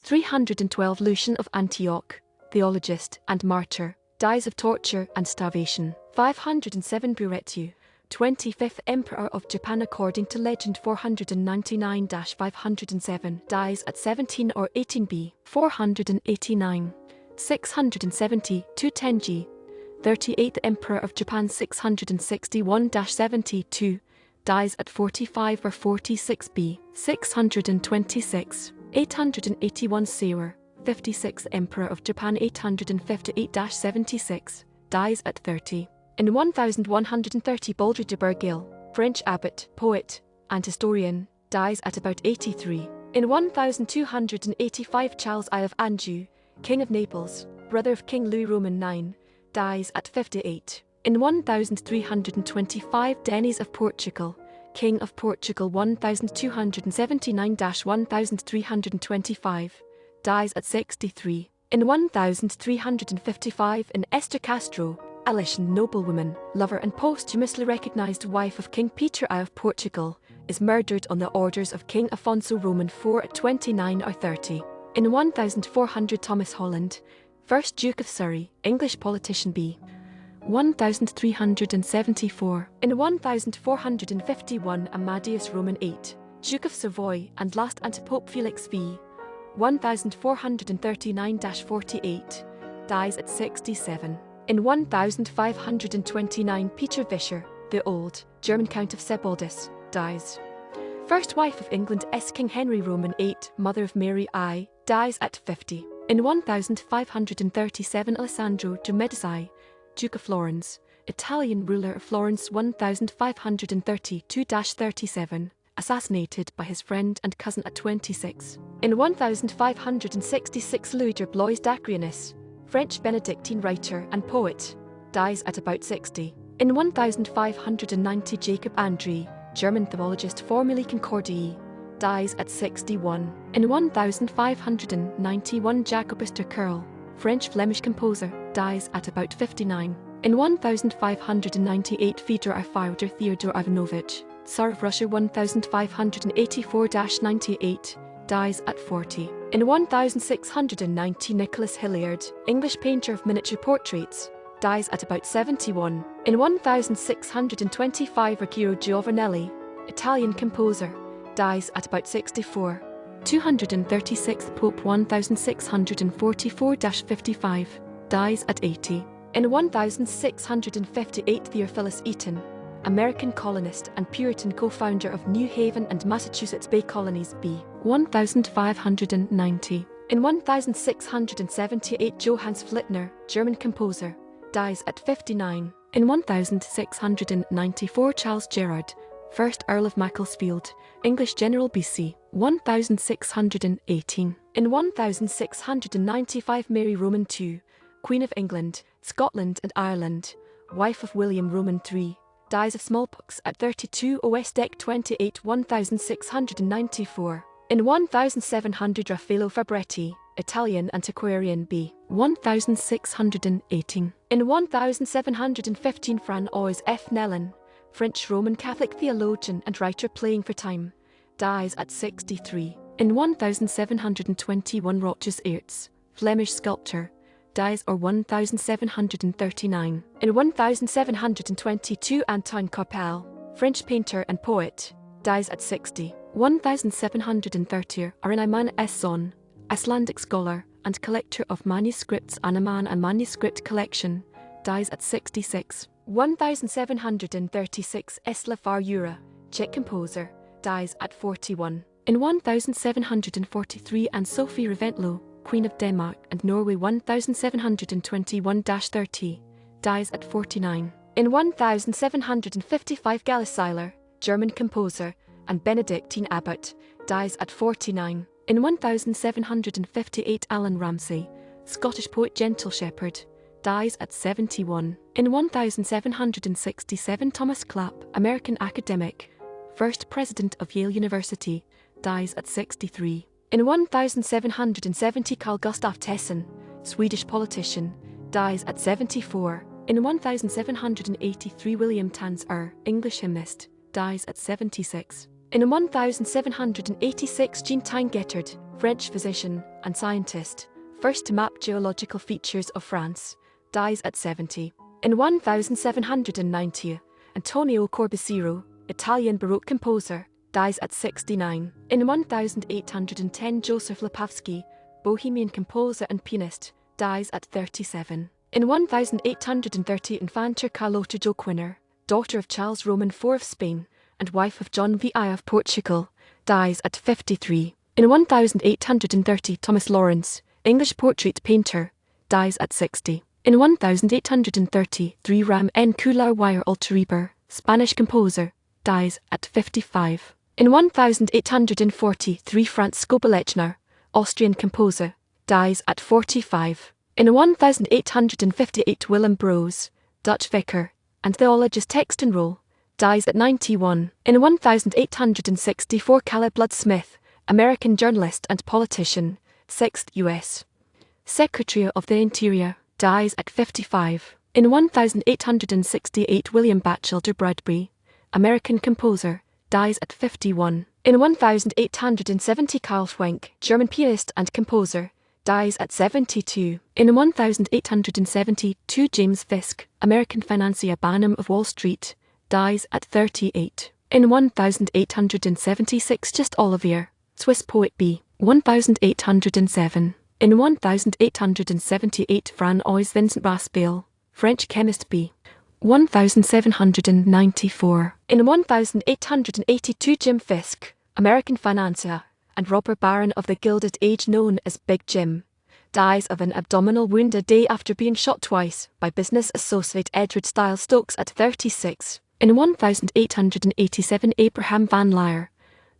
312 Lucian of Antioch, theologist and martyr, dies of torture and starvation. 507 Buretsu, 25th Emperor of Japan according to legend 499-507, dies at 17 or 18 B. 489. 672 Tenji, 38th Emperor of Japan 661-72, dies at 45 or 46 B. 626. 881 Seiwa, 56th Emperor of Japan 858-76, dies at 30. In 1130 Baldri de Bourgueil, French abbot, poet, and historian, dies at about 83. In 1285 Charles I of Anjou, King of Naples, brother of King Louis Roman IX, dies at 58. In 1325 Denis of Portugal, King of Portugal 1279-1325, dies at 63. In 1355 Inês de Castro, Galician noblewoman, lover and posthumously recognized wife of King Peter I of Portugal, is murdered on the orders of King Afonso IV at 29 or 30. In 1400 Thomas Holland, 1st Duke of Surrey, English politician b. 1374. In 1451 Amadeus VIII, Duke of Savoy and last antipope Felix V, 1439-48, dies at 67. In 1529 Peter Vischer, the Old, German Count of Sebaldis, dies. First wife of England's King Henry Roman VIII, mother of Mary I, dies at 50. In 1537 Alessandro de Medici, Duke of Florence, Italian ruler of Florence 1532-37, assassinated by his friend and cousin at 26. In 1566 Louis de Blois d'Aquarius, French Benedictine writer and poet, dies at about 60. In 1590 Jacob Andreae, German theologist Formulae Concordiae, dies at 61. In 1591 Jacobus de Kerle, French-Flemish composer, dies at about 59. In 1598 Feodor I Theodore Ivanovich, Tsar of Russia 1584-98, dies at 40. In 1690 Nicholas Hilliard, English painter of miniature portraits, dies at about 71. In 1625 Ruggiero Giovannelli, Italian composer, dies at about 64. 236th Pope 1644-55, dies at 80. In 1658 Theophilus Eaton, American colonist and Puritan co-founder of New Haven and Massachusetts Bay Colonies b. 1590. In 1678 Johannes Flittner, German composer, dies at 59. In 1694 Charles Gerard, 1st Earl of Macclesfield, English General BC, 1618. In 1695 Mary Roman II, Queen of England, Scotland and Ireland, wife of William Roman III, dies of smallpox at 32 OS Dec 28 1694. In 1700 Raffaello Fabretti, Italian antiquarian b. 1618. In 1715 François F. Nellin, French Roman Catholic theologian and writer playing for time, dies at 63. In 1721 Roches Aerts, Flemish sculptor, dies or 1739. In 1722 Antoine Carpel, French painter and poet, dies at 60. 1730 Arinaman Esson, Icelandic scholar and collector of manuscripts Anaman and manuscript collection, dies at 66. 1736 Eslav Jura, Czech composer, dies at 41. In 1743 Anne-Sophie Reventlow, Queen of Denmark and Norway 1721-30, dies at 49. In 1755 Galician, German composer and Benedictine abbot, dies at 49. In 1758 Alan Ramsay, Scottish poet gentle shepherd, dies at 71. In 1767 Thomas Clapp, American academic, first president of Yale University, dies at 63. In 1770 Carl Gustaf Tesson, Swedish politician, dies at 74. In 1783 William Tanser, English hymnist, dies at 76. In 1786 Jean Tinguettard, French physician, and scientist, first to map geological features of France, dies at 70. In 1790, Antonio Corbisiero, Italian Baroque composer, dies at 69. In 1810, Joseph Lipavsky, Bohemian composer and pianist, dies at 37. In 1830, Infanta Carlota Joaquina, daughter of Charles Roman IV of Spain and wife of John I of Portugal, dies at 53. In 1830, Thomas Lawrence, English portrait painter, dies at 60. In 1833, Ram N. Kular Wire Alteriber, Spanish composer, dies at 55. In 1843, Franz Skobelechner, Austrian composer, dies at 45. In 1858, Willem Broos, Dutch vicar and theologist text and roll, dies at 91. In 1864, Caleb Blood Smith, American journalist and politician, 6th U.S. Secretary of the Interior, dies at 55. In 1868, William Batchelder Bradbury, American composer, dies at 51. In 1870, Karl Schwenk, German pianist and composer, dies at 72. In 1872, James Fisk, American financier Barnum of Wall Street, dies at 38. In 1876, Just Olivier, Swiss poet b. 1807. In 1878, Francois Vincent Raspail, French chemist b. 1794. In 1882, Jim Fisk, American financier and robber baron of the Gilded Age known as Big Jim, dies of an abdominal wound a day after being shot twice by business associate Edward Stiles Stokes at 36. In 1887, Abraham van Lier,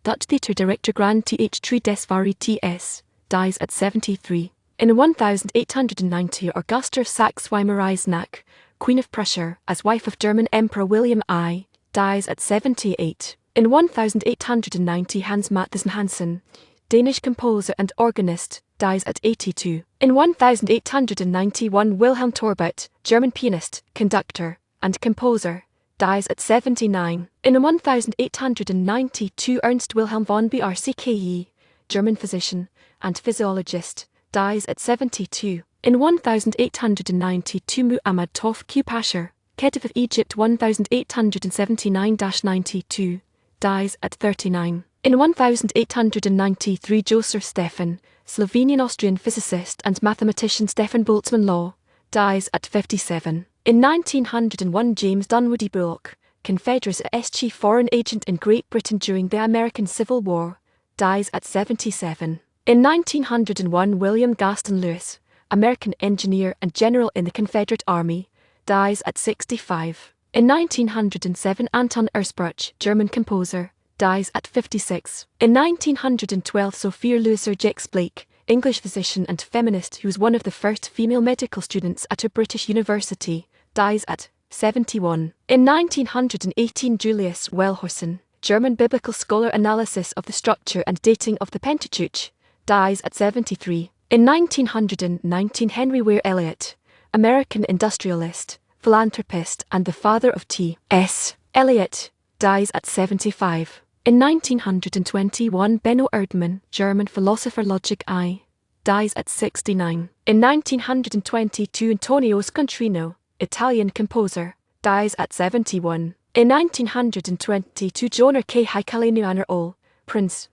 Dutch theatre director Grand Th. Tree des Varietés, dies at 73. In 1890, Augusta of Saxe-Weimar-Eisenach, Queen of Prussia, as wife of German Emperor William I, dies at 78. In 1890, Hans Matthesen Hansen, Danish composer and organist, dies at 82. In 1891, Wilhelm Torbert, German pianist, conductor, and composer, dies at 79. In 1892, Ernst Wilhelm von Brcke, German physician and physiologist, dies at 72. In 1892, Muhammad Tawfik Pasha, Khedive of Egypt 1879-92, dies at 39. In 1893, Joseph Stefan, Slovenian-Austrian physicist and mathematician Stefan Boltzmann Law, dies at 57. In 1901, James Dunwoody Bullock, Confederate chief foreign agent in Great Britain during the American Civil War, dies at 77. In 1901, William Gaston Lewis, American engineer and general in the Confederate Army, dies at 65. In 1907, Anton Erzbruch, German composer, dies at 56. In 1912, Sophia Louisa Jacques Blake, English physician and feminist who was one of the first female medical students at a British university, dies at 71. In 1918, Julius Wellhausen, German biblical scholar, analysis of the structure and dating of the Pentateuch, dies at 73. In 1919, Henry Ware Elliott, American industrialist, philanthropist and the father of T.S. Eliot, dies at 75. In 1921, Benno Erdmann, German philosopher logic I, dies at 69. In 1922, Antonio Scontrino, Italian composer, dies at 71. In 1922, Jonar K. Haikalenuaner Ol, Prince,